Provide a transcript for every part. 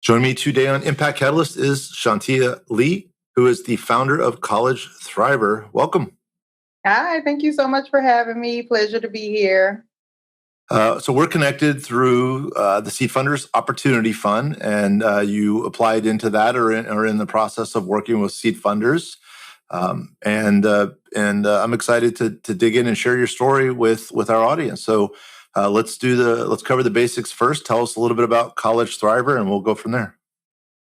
Joining me today on Impact Catalyst is Shawntia Lee, who is the founder of College Thriver. Welcome. Hi, thank you so much for having me. Pleasure to be here. So we're connected through the Seed Funders Opportunity Fund, and you applied into that or in the process of working with Seed Funders. I'm excited to dig in and share your story with our audience. So let's cover the basics first. Tell us a little bit about College Thriver, and we'll go from there.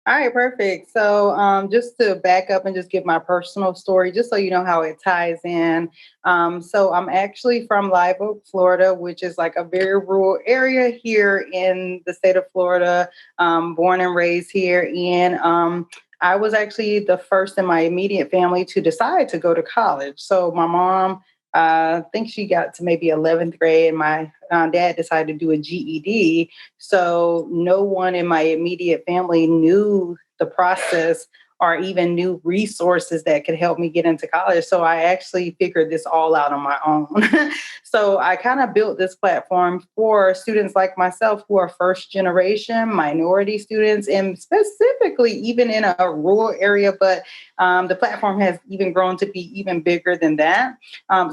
All right, perfect. So just to back up and just give my personal story, just so you know how it ties in. So I'm actually from Live Oak, Florida, which is like a very rural area here in the state of Florida, born and raised here. And I was actually the first in my immediate family to decide to go to college. So my mom, I think she got to maybe 11th grade, and my dad decided to do a GED. So no one in my immediate family knew the process or even knew resources that could help me get into college. So I actually figured this all out on my own. So I kind of built this platform for students like myself who are first generation minority students, and specifically even in a rural area, but the platform has even grown to be even bigger than that.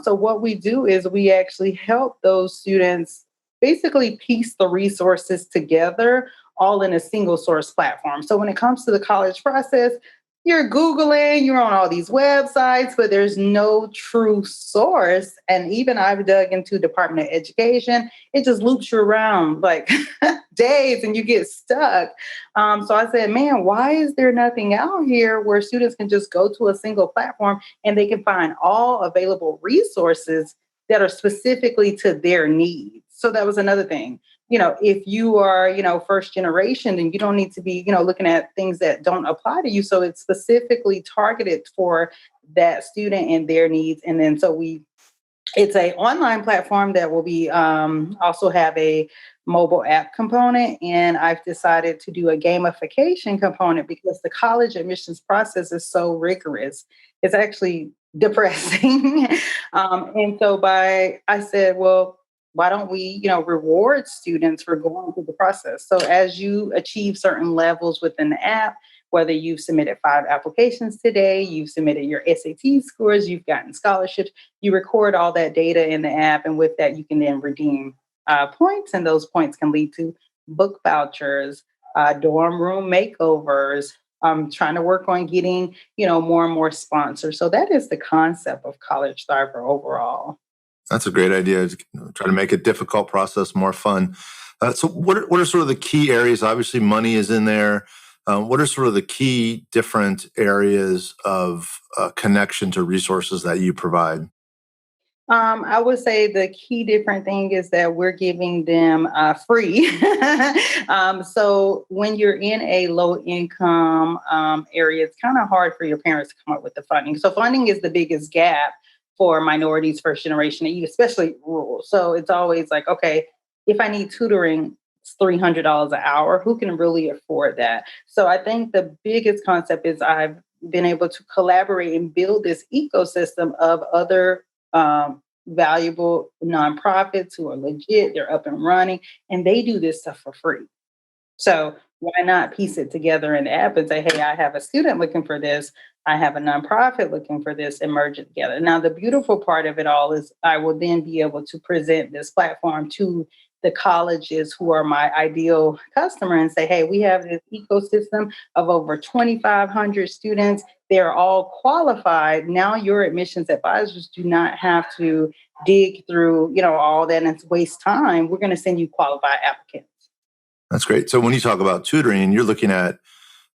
So what we do is we actually help those students basically piece the resources together all in a single source platform. So when it comes to the college process, you're Googling, you're on all these websites, but there's no true source. And even I've dug into Department of Education, it just loops you around like days and you get stuck. So I said, man, why is there nothing out here where students can just go to a single platform and they can find all available resources that are specifically to their needs? So that was another thing. If you are, first generation, then you don't need to be, looking at things that don't apply to you. So it's specifically targeted for that student and their needs. And then it's a online platform that will be also have a mobile app component. And I've decided to do a gamification component because the college admissions process is so rigorous. It's actually depressing. I said, well, why don't we, reward students for going through the process? So as you achieve certain levels within the app, whether you've submitted 5 applications today, you've submitted your SAT scores, you've gotten scholarships, you record all that data in the app. And with that, you can then redeem points. And those points can lead to book vouchers, dorm room makeovers. I'm trying to work on getting, more and more sponsors. So that is the concept of College Thriver overall. That's a great idea. Try to make a difficult process more fun. So what are sort of the key areas? Obviously, money is in there. What are sort of the key different areas of connection to resources that you provide? I would say the key different thing is that we're giving them free. So when you're in a low income area, it's kind of hard for your parents to come up with the funding. So funding is the biggest gap for minorities, first generation, especially rural. So it's always like, okay, if I need tutoring, it's $300 an hour. Who can really afford that? So I think the biggest concept is I've been able to collaborate and build this ecosystem of other valuable nonprofits who are legit, they're up and running, and they do this stuff for free. So why not piece it together in the app and say, hey, I have a student looking for this. I have a nonprofit looking for this, and merge it together. Now, the beautiful part of it all is I will then be able to present this platform to the colleges who are my ideal customer and say, hey, we have this ecosystem of over 2,500 students. They're all qualified. Now your admissions advisors do not have to dig through, all that and waste time. We're going to send you qualified applicants. That's great. So when you talk about tutoring, you're looking at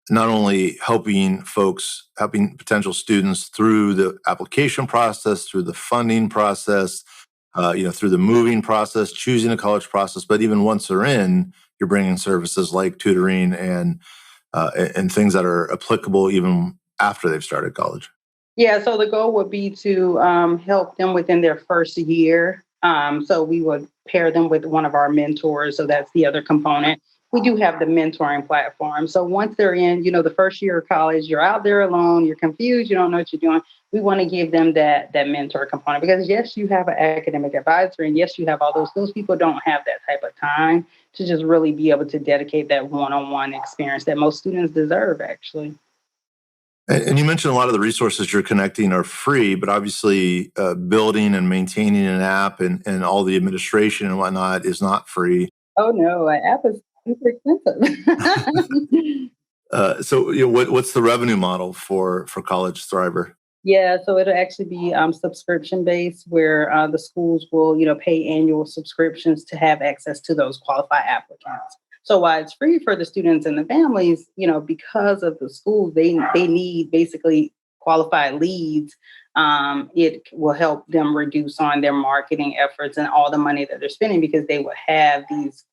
not only helping potential students through the application process, through the funding process, through the moving process, choosing a college process, but even once they're in, you're bringing services like tutoring and things that are applicable even after they've started college. Yeah, so the goal would be to help them within their first year. So we would pair them with one of our mentors. So that's the other component. We do have the mentoring platform. So once they're in, the first year of college, you're out there alone, you're confused, you don't know what you're doing. We want to give them that mentor component because yes, you have an academic advisor, and yes, you have all those people don't have that type of time to just really be able to dedicate that one-on-one experience that most students deserve, actually. And you mentioned a lot of the resources you're connecting are free, but obviously building and maintaining an app and all the administration and whatnot is not free. Oh no, an app is super expensive. So what's the revenue model for College Thriver? Yeah, so it'll actually be subscription based, where the schools will, pay annual subscriptions to have access to those qualified applicants. So while it's free for the students and the families, because of the schools, they need basically qualified leads. It will help them reduce on their marketing efforts and all the money that they're spending, because they will have these.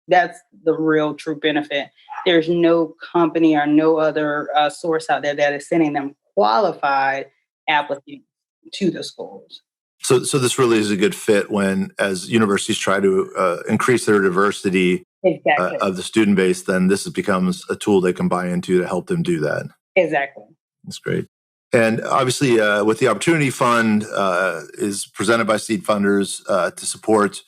That's the real true benefit. There's no company or no other source out there that is sending them qualified applicants to the schools. So this really is a good fit when, as universities try to increase their diversity Exactly. of the student base, then becomes a tool they can buy into to help them do that. Exactly. That's great. And obviously, with the Opportunity Fund is presented by seed funders to support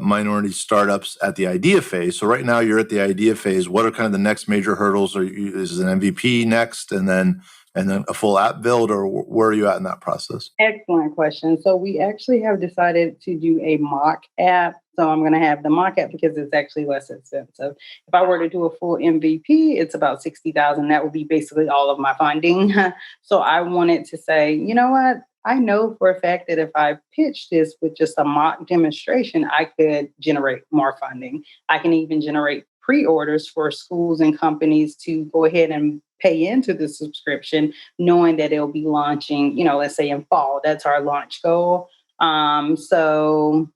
minority startups at the idea phase. So right now you're at the idea phase. What are kind of the next major hurdles? Is an MVP next, and then a full app build, or where are you at in that process? Excellent question. So we actually have decided to do a mock app. So I'm going to have the mock app because it's actually less expensive. If I were to do a full MVP, it's about 60,000. That would be basically all of my funding. So I wanted to say, you know what? I know for a fact that if I pitch this with just a mock demonstration, I could generate more funding. I can even generate pre-orders for schools and companies to go ahead and pay into the subscription, knowing that it'll be launching, let's say in fall. That's our launch goal. So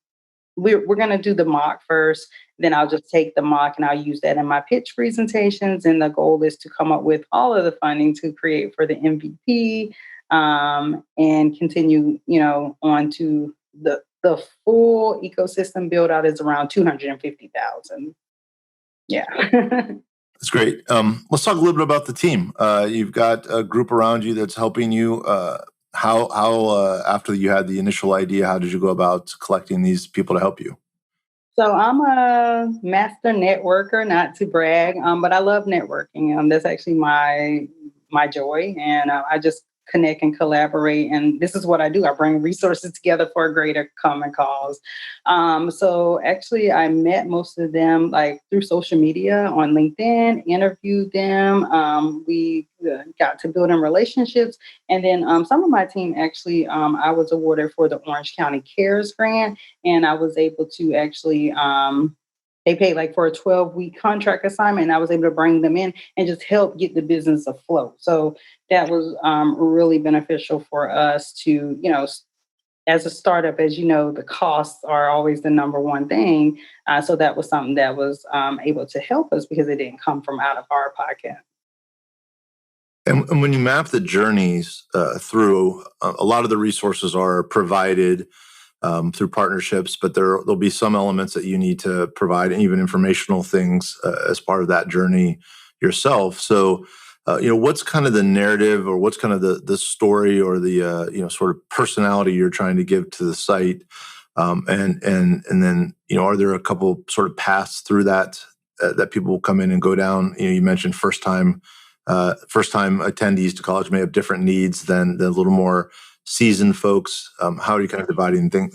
we're going to do the mock first. Then I'll just take the mock and I'll use that in my pitch presentations. And the goal is to come up with all of the funding to create for the MVP, and continue, on to the full ecosystem build out is around 250,000. Yeah. That's great. Let's talk a little bit about the team. You've got a group around you that's helping you. How after you had the initial idea, how did you go about collecting these people to help you? So I'm a master networker, not to brag, but I love networking. That's actually my joy, and I just connect and collaborate. And this is what I do. I bring resources together for a greater common cause. So actually, I met most of them like through social media on LinkedIn, interviewed them. We got to building relationships. And then some of my team actually, I was awarded for the Orange County CARES grant, and I was able to actually they paid like for a 12-week contract assignment, and I was able to bring them in and just help get the business afloat. So that was really beneficial for us to, as a startup, as you know, the costs are always the number one thing. So that was something that was able to help us because it didn't come from out of our pocket. And when you map the journeys through, a lot of the resources are provided through partnerships, but there'll be some elements that you need to provide, and even informational things as part of that journey yourself. So, what's kind of the narrative, or what's kind of the story, or the sort of personality you're trying to give to the site, and then are there a couple sort of paths through that that people will come in and go down? You mentioned first time attendees to college may have different needs than the little more seasoned folks. How are you kind of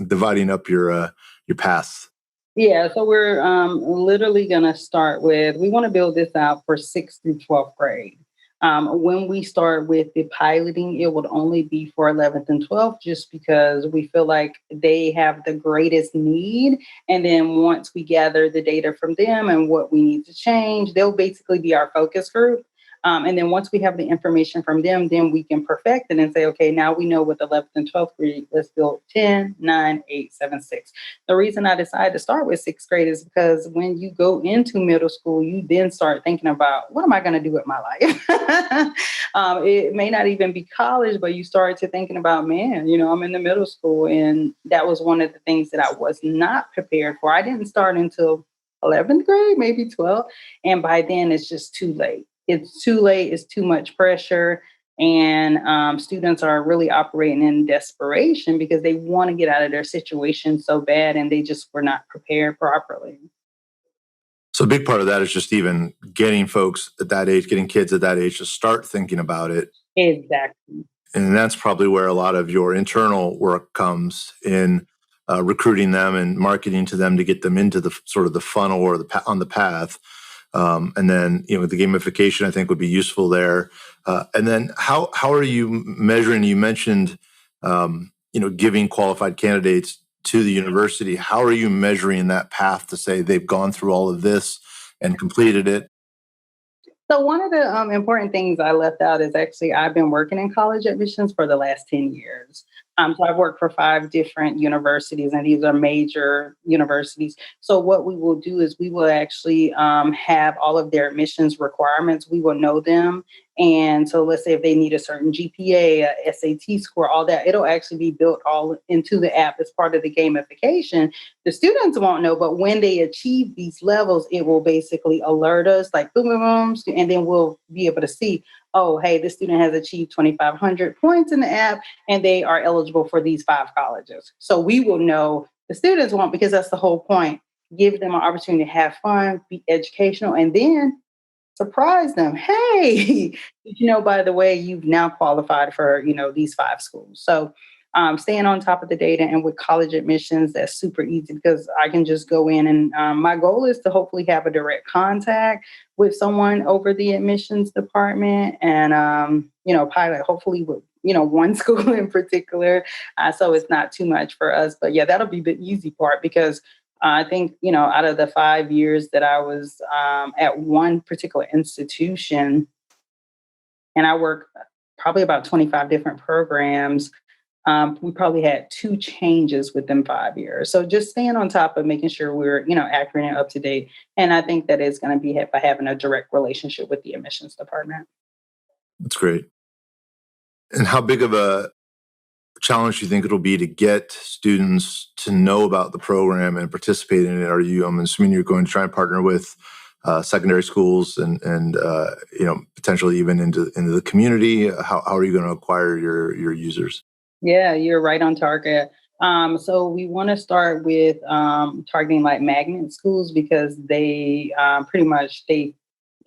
dividing up your paths? Yeah, so we're literally going to start with, we want to build this out for 6th through 12th grade. When we start with the piloting, it would only be for 11th and 12th, just because we feel like they have the greatest need. And then once we gather the data from them and what we need to change, they'll basically be our focus group. And then once we have the information from them, then we can perfect it and say, okay, now we know with 11th and 12th grade, let's build 10, 9, 8, 7, 6. The reason I decided to start with 6th grade is because when you go into middle school, you then start thinking about, what am I going to do with my life? It may not even be college, but you start to thinking about, man, I'm in the middle school. And that was one of the things that I was not prepared for. I didn't start until 11th grade, maybe 12th. And by then it's just too late. It's too late. It's too much pressure. And students are really operating in desperation because they want to get out of their situation so bad, and they just were not prepared properly. So a big part of that is just even getting folks at that age, getting kids at that age to start thinking about it. Exactly. And that's probably where a lot of your internal work comes in, recruiting them and marketing to them to get them into the sort of the funnel or on the path. And then, the gamification I think would be useful there. And then how are you measuring? You mentioned, giving qualified candidates to the university. How are you measuring that path to say they've gone through all of this and completed it? So one of the important things I left out is actually I've been working in college admissions for the last 10 years. So I've worked for 5 different universities, and these are major universities. So what we will do is we will actually have all of their admissions requirements. We will know them. And so let's say if they need a certain GPA, a SAT score, all that, it'll actually be built all into the app as part of the gamification. The students won't know, but when they achieve these levels, it will basically alert us like boom, boom, boom, and then we'll be able to see, oh, hey, this student has achieved 2,500 points in the app and they are eligible for these 5 colleges. So we will know, the students won't, because that's the whole point. Give them an opportunity to have fun, be educational, and then surprise them. Hey, did you know, by the way, you've now qualified for, these 5 schools. So staying on top of the data, and with college admissions, that's super easy because I can just go in and my goal is to hopefully have a direct contact with someone over the admissions department and, pilot hopefully with, one school in particular. So it's not too much for us, but yeah, that'll be the easy part because I think, out of the 5 years that I was at one particular institution, and I worked probably about 25 different programs, we probably had 2 changes within 5 years. So just staying on top of making sure we're, accurate and up to date. And I think that is going to be by having a direct relationship with the admissions department. That's great. And how big of a challenge do you think it'll be to get students to know about the program and participate in it? I'm assuming you're going to try and partner with secondary schools and potentially even into the community. How are you going to acquire your users? Yeah, you're right on target. So we want to start with targeting like magnet schools because they pretty much they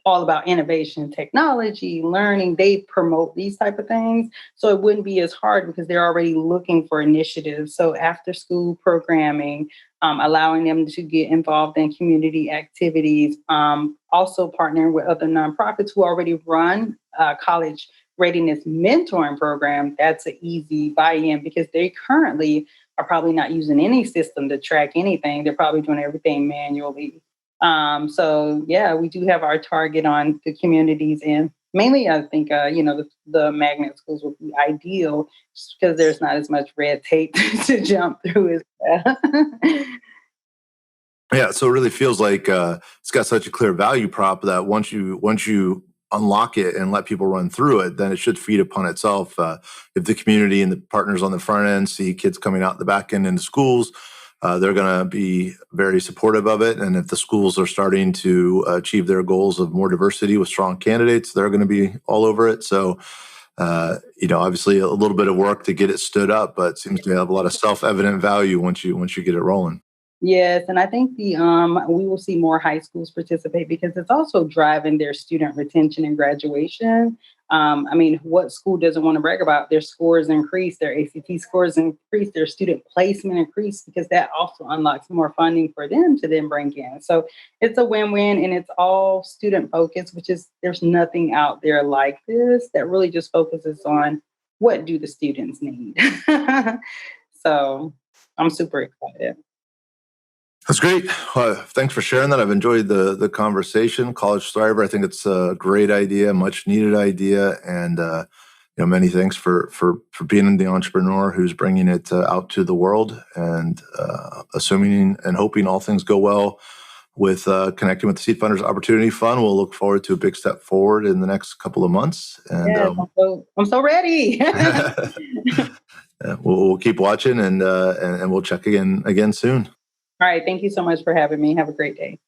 all about innovation, technology, learning. They promote these type of things. So it wouldn't be as hard because they're already looking for initiatives. So after school programming, allowing them to get involved in community activities, also partnering with other nonprofits who already run college readiness mentoring program. That's an easy buy-in because they currently are probably not using any system to track anything. They're probably doing everything manually. So yeah, we do have our target on the communities, and mainly I think the magnet schools would be ideal just because there's not as much red tape to jump through as well. Yeah, so it really feels like it's got such a clear value prop that once you unlock it and let people run through it, then it should feed upon itself. If the community and the partners on the front end see kids coming out the back end into schools, they're going to be very supportive of it. And if the schools are starting to achieve their goals of more diversity with strong candidates, they're going to be all over it. So, obviously a little bit of work to get it stood up, but it seems to have a lot of self-evident value once you get it rolling. Yes, and I think the we will see more high schools participate because it's also driving their student retention and graduation. I mean, what school doesn't want to brag about their scores increase, their ACT scores increase, their student placement increase, because that also unlocks more funding for them to then bring in. So it's a win-win, and it's all student focused, which is there's nothing out there like this that really just focuses on what do the students need. So I'm super excited. That's great. Thanks for sharing that. I've enjoyed the conversation. College Thriver, I think it's a great idea, much needed idea, and many thanks for being the entrepreneur who's bringing it out to the world. And assuming and hoping all things go well with connecting with the Seed Funders Opportunity Fund, we'll look forward to a big step forward in the next couple of months. And Yes, I'm so ready. yeah, we'll keep watching and we'll check again soon. All right. Thank you so much for having me. Have a great day.